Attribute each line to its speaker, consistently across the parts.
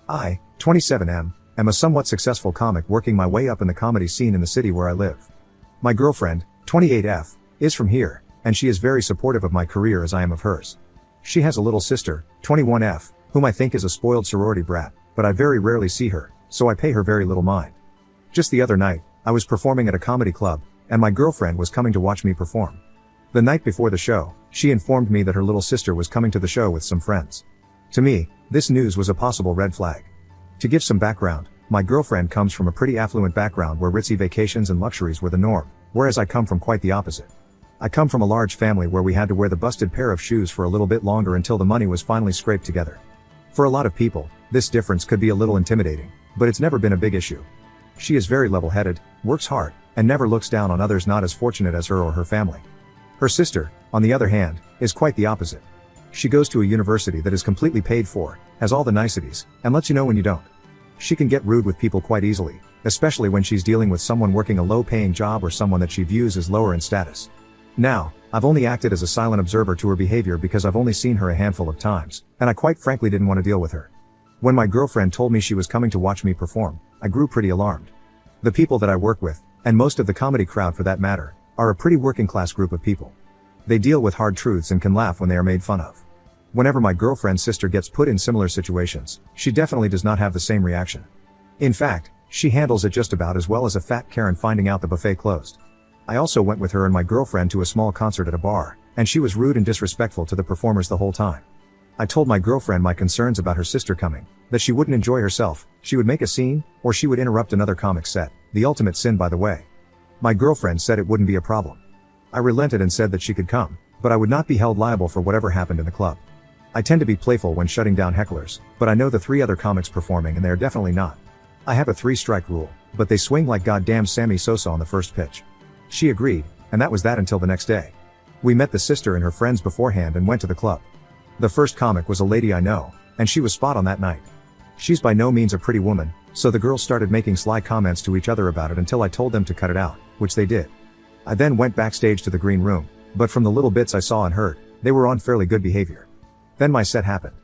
Speaker 1: I, 27M, am a somewhat successful comic working my way up in the comedy scene in the city where I live. My girlfriend, 28F, is from here, and she is very supportive of my career as I am of hers. She has a little sister, 21F, whom I think is a spoiled sorority brat, but I very rarely see her, so I pay her very little mind. Just the other night, I was performing at a comedy club, and my girlfriend was coming to watch me perform. The night before the show, she informed me that her little sister was coming to the show with some friends. To me, this news was a possible red flag. To give some background, my girlfriend comes from a pretty affluent background where ritzy vacations and luxuries were the norm, whereas I come from quite the opposite. I come from a large family where we had to wear the busted pair of shoes for a little bit longer until the money was finally scraped together. For a lot of people, this difference could be a little intimidating, but it's never been a big issue. She is very level-headed, works hard, and never looks down on others not as fortunate as her or her family. Her sister, on the other hand, is quite the opposite. She goes to a university that is completely paid for, has all the niceties, and lets you know when you don't. She can get rude with people quite easily, especially when she's dealing with someone working a low-paying job or someone that she views as lower in status. Now, I've only acted as a silent observer to her behavior because I've only seen her a handful of times, and I quite frankly didn't want to deal with her. When my girlfriend told me she was coming to watch me perform, I grew pretty alarmed. The people that I work with, and most of the comedy crowd for that matter, are a pretty working class group of people. They deal with hard truths and can laugh when they are made fun of. Whenever my girlfriend's sister gets put in similar situations, she definitely does not have the same reaction. In fact, she handles it just about as well as a fat Karen finding out the buffet closed. I also went with her and my girlfriend to a small concert at a bar, and she was rude and disrespectful to the performers the whole time. I told my girlfriend my concerns about her sister coming, that she wouldn't enjoy herself, she would make a scene, or she would interrupt another comic's set, the ultimate sin by the way. My girlfriend said it wouldn't be a problem. I relented and said that she could come, but I would not be held liable for whatever happened in the club. I tend to be playful when shutting down hecklers, but I know the 3 other comics performing and they are definitely not. I have a 3-strike rule, but they swing like goddamn Sammy Sosa on the first pitch. She agreed, and that was that until the next day. We met the sister and her friends beforehand and went to the club. The first comic was a lady I know, and she was spot on that night. She's by no means a pretty woman, so the girls started making sly comments to each other about it until I told them to cut it out, which they did. I then went backstage to the green room, but from the little bits I saw and heard, they were on fairly good behavior. Then my set happened.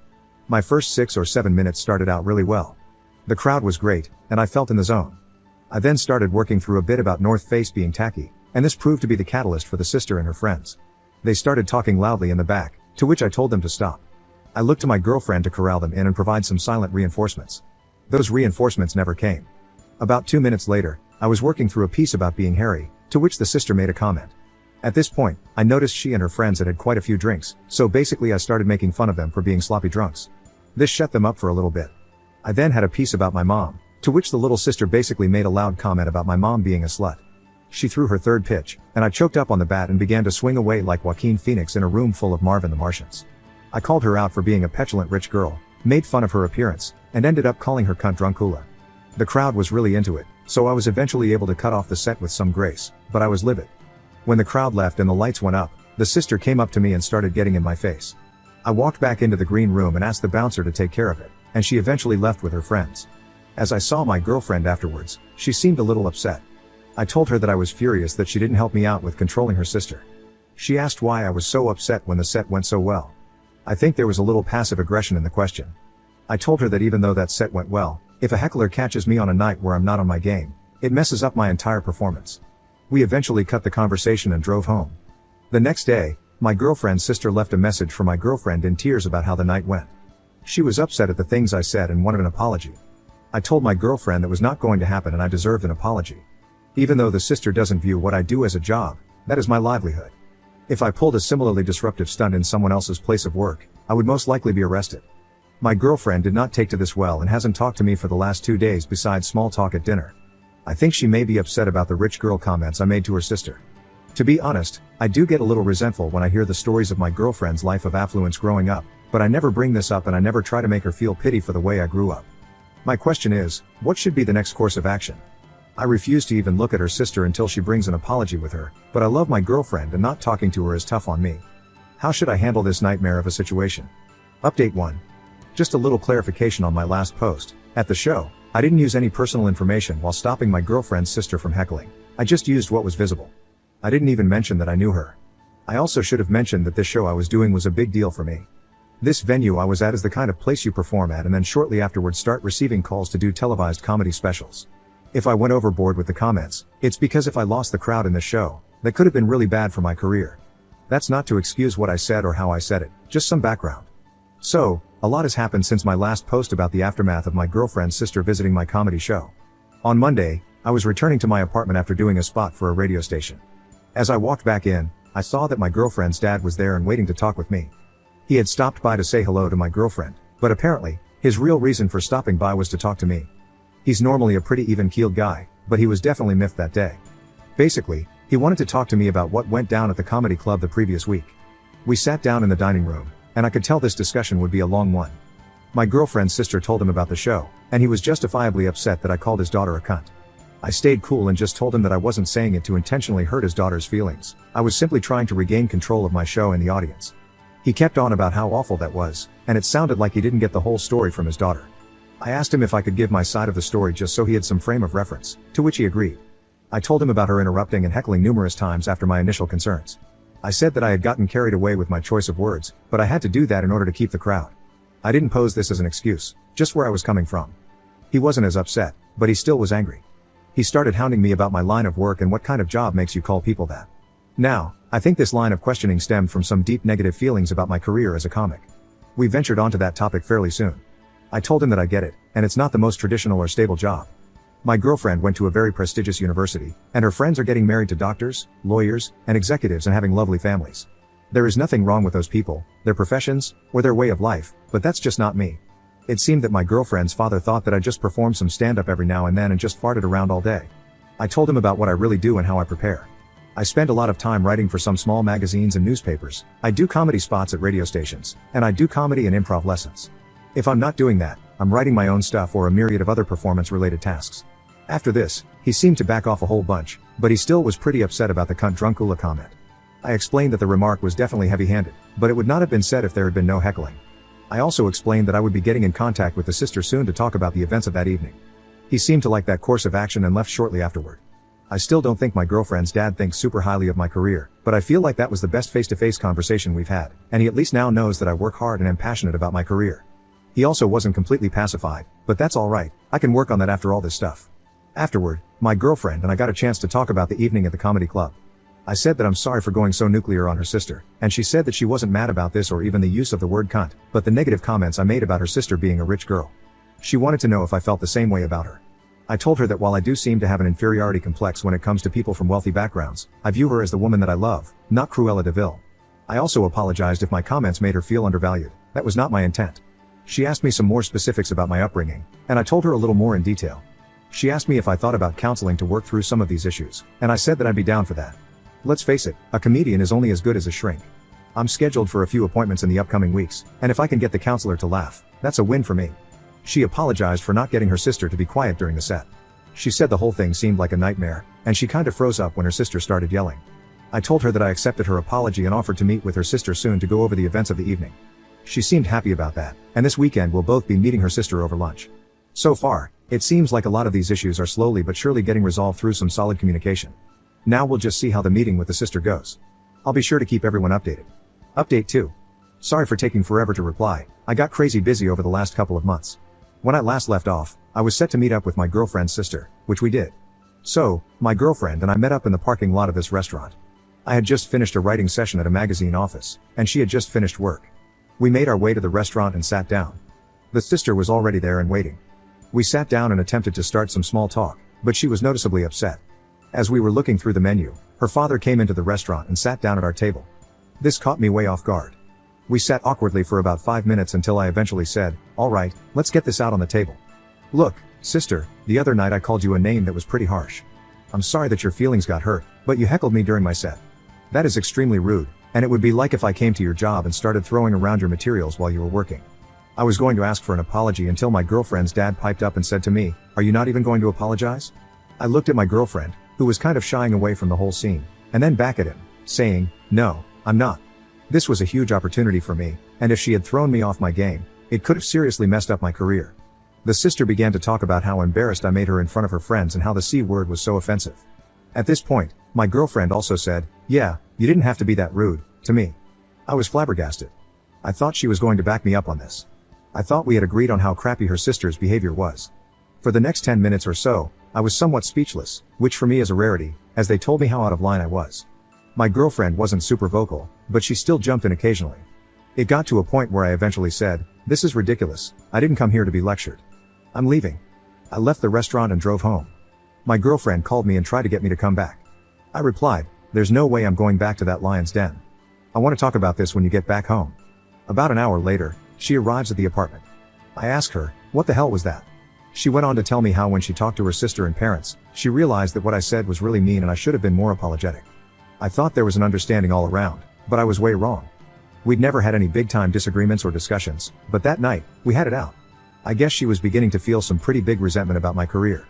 Speaker 1: My first 6 or 7 minutes started out really well. The crowd was great, and I felt in the zone. I then started working through a bit about North Face being tacky, and this proved to be the catalyst for the sister and her friends. They started talking loudly in the back, to which I told them to stop. I looked to my girlfriend to corral them in and provide some silent reinforcements. Those reinforcements never came. About 2 minutes later, I was working through a piece about being hairy, to which the sister made a comment. At this point, I noticed she and her friends had quite a few drinks, so basically I started making fun of them for being sloppy drunks. This shut them up for a little bit. I then had a piece about my mom, to which the little sister basically made a loud comment about my mom being a slut. She threw her third pitch, and I choked up on the bat and began to swing away like Joaquin Phoenix in a room full of Marvin the Martians. I called her out for being a petulant rich girl, made fun of her appearance, and ended up calling her cunt drunkula. The crowd was really into it, so I was eventually able to cut off the set with some grace, but I was livid. When the crowd left and the lights went up, the sister came up to me and started getting in my face. I walked back into the green room and asked the bouncer to take care of it, and she eventually left with her friends. As I saw my girlfriend afterwards, she seemed a little upset. I told her that I was furious that she didn't help me out with controlling her sister. She asked why I was so upset when the set went so well. I think there was a little passive aggression in the question. I told her that even though that set went well, if a heckler catches me on a night where I'm not on my game, it messes up my entire performance. We eventually cut the conversation and drove home. The next day, my girlfriend's sister left a message for my girlfriend in tears about how the night went. She was upset at the things I said and wanted an apology. I told my girlfriend that was not going to happen and I deserved an apology. Even though the sister doesn't view what I do as a job, that is my livelihood. If I pulled a similarly disruptive stunt in someone else's place of work, I would most likely be arrested. My girlfriend did not take to this well and hasn't talked to me for the last 2 days besides small talk at dinner. I think she may be upset about the rich girl comments I made to her sister. To be honest, I do get a little resentful when I hear the stories of my girlfriend's life of affluence growing up, but I never bring this up and I never try to make her feel pity for the way I grew up. My question is, what should be the next course of action? I refuse to even look at her sister until she brings an apology with her, but I love my girlfriend and not talking to her is tough on me. How should I handle this nightmare of a situation? Update 1. Just a little clarification on my last post. At the show, I didn't use any personal information while stopping my girlfriend's sister from heckling. I just used what was visible. I didn't even mention that I knew her. I also should have mentioned that this show I was doing was a big deal for me. This venue I was at is the kind of place you perform at and then shortly afterwards start receiving calls to do televised comedy specials. If I went overboard with the comments, it's because if I lost the crowd in the show, that could have been really bad for my career. That's not to excuse what I said or how I said it, just some background. So, a lot has happened since my last post about the aftermath of my girlfriend's sister visiting my comedy show. On Monday, I was returning to my apartment after doing a spot for a radio station. As I walked back in, I saw that my girlfriend's dad was there and waiting to talk with me. He had stopped by to say hello to my girlfriend, but apparently, his real reason for stopping by was to talk to me. He's normally a pretty even-keeled guy, but he was definitely miffed that day. Basically, he wanted to talk to me about what went down at the comedy club the previous week. We sat down in the dining room, and I could tell this discussion would be a long one. My girlfriend's sister told him about the show, and he was justifiably upset that I called his daughter a cunt. I stayed cool and just told him that I wasn't saying it to intentionally hurt his daughter's feelings. I was simply trying to regain control of my show and the audience. He kept on about how awful that was, and it sounded like he didn't get the whole story from his daughter. I asked him if I could give my side of the story just so he had some frame of reference, to which he agreed. I told him about her interrupting and heckling numerous times after my initial concerns. I said that I had gotten carried away with my choice of words, but I had to do that in order to keep the crowd. I didn't pose this as an excuse, just where I was coming from. He wasn't as upset, but he still was angry. He started hounding me about my line of work and what kind of job makes you call people that. Now, I think this line of questioning stemmed from some deep negative feelings about my career as a comic. We ventured onto that topic fairly soon. I told him that I get it, and it's not the most traditional or stable job. My girlfriend went to a very prestigious university, and her friends are getting married to doctors, lawyers, and executives and having lovely families. There is nothing wrong with those people, their professions, or their way of life, but that's just not me. It seemed that my girlfriend's father thought that I just performed some stand-up every now and then and just farted around all day. I told him about what I really do and how I prepare. I spend a lot of time writing for some small magazines and newspapers, I do comedy spots at radio stations, and I do comedy and improv lessons. If I'm not doing that, I'm writing my own stuff or a myriad of other performance-related tasks. After this, he seemed to back off a whole bunch, but he still was pretty upset about the cunt drunkula comment. I explained that the remark was definitely heavy-handed, but it would not have been said if there had been no heckling. I also explained that I would be getting in contact with the sister soon to talk about the events of that evening. He seemed to like that course of action and left shortly afterward. I still don't think my girlfriend's dad thinks super highly of my career, but I feel like that was the best face-to-face conversation we've had, and he at least now knows that I work hard and am passionate about my career. He also wasn't completely pacified, but that's alright, I can work on that after all this stuff. Afterward, my girlfriend and I got a chance to talk about the evening at the comedy club. I said that I'm sorry for going so nuclear on her sister, and she said that she wasn't mad about this or even the use of the word cunt, but the negative comments I made about her sister being a rich girl. She wanted to know if I felt the same way about her. I told her that while I do seem to have an inferiority complex when it comes to people from wealthy backgrounds, I view her as the woman that I love, not Cruella de Vil. I also apologized if my comments made her feel undervalued. That was not my intent. She asked me some more specifics about my upbringing, and I told her a little more in detail. She asked me if I thought about counseling to work through some of these issues, and I said that I'd be down for that. Let's face it, a comedian is only as good as a shrink. I'm scheduled for a few appointments in the upcoming weeks, and if I can get the counselor to laugh, that's a win for me. She apologized for not getting her sister to be quiet during the set. She said the whole thing seemed like a nightmare, and she kinda froze up when her sister started yelling. I told her that I accepted her apology and offered to meet with her sister soon to go over the events of the evening. She seemed happy about that, and this weekend we'll both be meeting her sister over lunch. So far, it seems like a lot of these issues are slowly but surely getting resolved through some solid communication. Now we'll just see how the meeting with the sister goes. I'll be sure to keep everyone updated. Update 2. Sorry for taking forever to reply, I got crazy busy over the last couple of months. When I last left off, I was set to meet up with my girlfriend's sister, which we did. So, my girlfriend and I met up in the parking lot of this restaurant. I had just finished a writing session at a magazine office, and she had just finished work. We made our way to the restaurant and sat down. The sister was already there and waiting. We sat down and attempted to start some small talk, but she was noticeably upset. As we were looking through the menu, her father came into the restaurant and sat down at our table. This caught me way off guard. We sat awkwardly for about 5 minutes until I eventually said, "Alright, let's get this out on the table. Look, sister, the other night I called you a name that was pretty harsh. I'm sorry that your feelings got hurt, but you heckled me during my set. That is extremely rude, and it would be like if I came to your job and started throwing around your materials while you were working." I was going to ask for an apology until my girlfriend's dad piped up and said to me, "Are you not even going to apologize?" I looked at my girlfriend, who was kind of shying away from the whole scene, and then back at him, saying, "No, I'm not." This was a huge opportunity for me, and if she had thrown me off my game, it could have seriously messed up my career. The sister began to talk about how embarrassed I made her in front of her friends and how the C word was so offensive. At this point, my girlfriend also said, "Yeah, you didn't have to be that rude," to me. I was flabbergasted. I thought she was going to back me up on this. I thought we had agreed on how crappy her sister's behavior was. For the next 10 minutes or so, I was somewhat speechless, which for me is a rarity, as they told me how out of line I was. My girlfriend wasn't super vocal, but she still jumped in occasionally. It got to a point where I eventually said, "This is ridiculous, I didn't come here to be lectured. I'm leaving." I left the restaurant and drove home. My girlfriend called me and tried to get me to come back. I replied, "There's no way I'm going back to that lion's den. I want to talk about this when you get back home." About an hour later, she arrives at the apartment. I ask her, "What the hell was that?" She went on to tell me how when she talked to her sister and parents, she realized that what I said was really mean and I should have been more apologetic. I thought there was an understanding all around, but I was way wrong. We'd never had any big-time disagreements or discussions, but that night, we had it out. I guess she was beginning to feel some pretty big resentment about my career.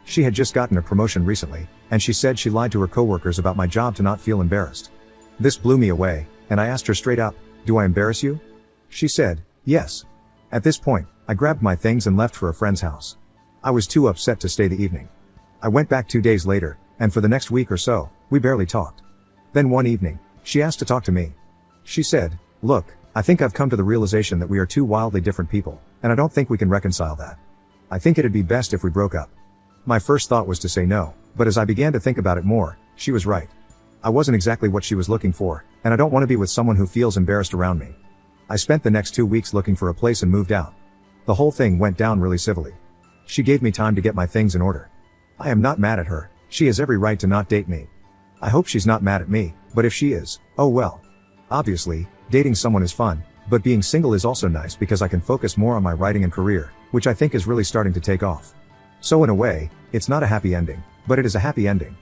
Speaker 1: She had just gotten a promotion recently, and she said she lied to her coworkers about my job to not feel embarrassed. This blew me away, and I asked her straight up, "Do I embarrass you?" She said, "Yes." At this point, I grabbed my things and left for a friend's house. I was too upset to stay the evening. I went back 2 days later, and for the next week or so, we barely talked. Then one evening, she asked to talk to me. She said, "Look, I think I've come to the realization that we are two wildly different people, and I don't think we can reconcile that. I think it'd be best if we broke up." My first thought was to say no, but as I began to think about it more, she was right. I wasn't exactly what she was looking for, and I don't want to be with someone who feels embarrassed around me. I spent the next 2 weeks looking for a place and moved out. The whole thing went down really civilly. She gave me time to get my things in order. I am not mad at her, she has every right to not date me. I hope she's not mad at me, but if she is, oh well. Obviously, dating someone is fun, but being single is also nice because I can focus more on my writing and career, which I think is really starting to take off. So in a way, it's not a happy ending, but it is a happy ending.